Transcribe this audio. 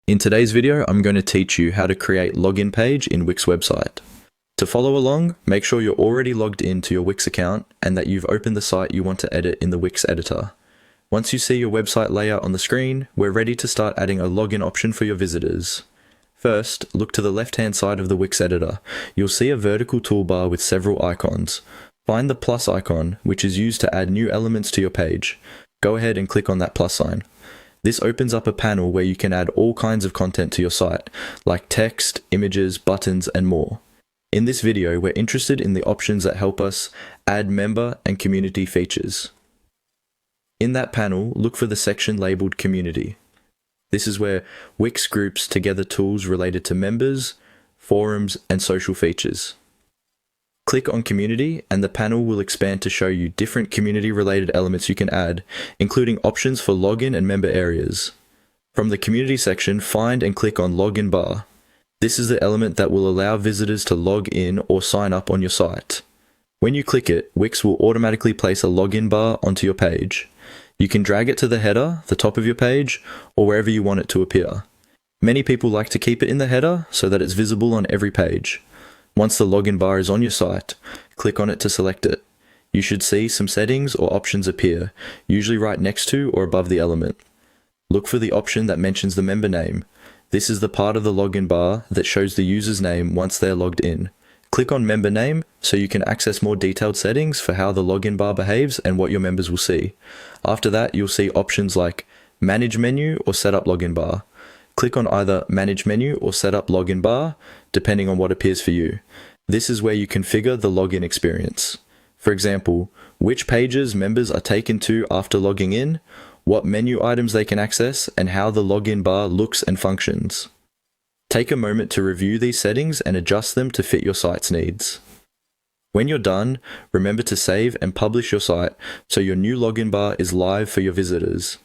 In today's video, I'm going to teach you how to create login page in Wix website. To follow along, make sure you're already logged into your Wix account and that you've opened the site you want to edit in the Wix editor. Once you see your website layout on the screen, we're ready to start adding a login option for your visitors. First, look to the left-hand side of the Wix editor. You'll see a vertical toolbar with several icons. Find the plus icon, which is used to add new elements to your page. Go ahead and click on that plus sign. This opens up a panel where you can add all kinds of content to your site, like text, images, buttons, and more. In this video, we're interested in the options that help us add member and community features. In that panel, look for the section labeled Community. This is where Wix groups together tools related to members, forums, and social features. Click on Community and the panel will expand to show you different community-related elements you can add, including options for login and member areas. From the Community section, find and click on Login Bar. This is the element that will allow visitors to log in or sign up on your site. When you click it, Wix will automatically place a login bar onto your page. You can drag it to the header, the top of your page, or wherever you want it to appear. Many people like to keep it in the header so that it's visible on every page. Once the login bar is on your site, click on it to select it. You should see some settings or options appear, usually right next to or above the element. Look for the option that mentions the member name. This is the part of the login bar that shows the user's name once they're logged in. Click on Member Name so you can access more detailed settings for how the login bar behaves and what your members will see. After that, you'll see options like Manage Menu or Set Up Login Bar. Click on either Manage Menu or Set Up Login Bar, depending on what appears for you. This is where you configure the login experience. For example, which pages members are taken to after logging in, what menu items they can access, and how the login bar looks and functions. Take a moment to review these settings and adjust them to fit your site's needs. When you're done, remember to save and publish your site so your new login bar is live for your visitors.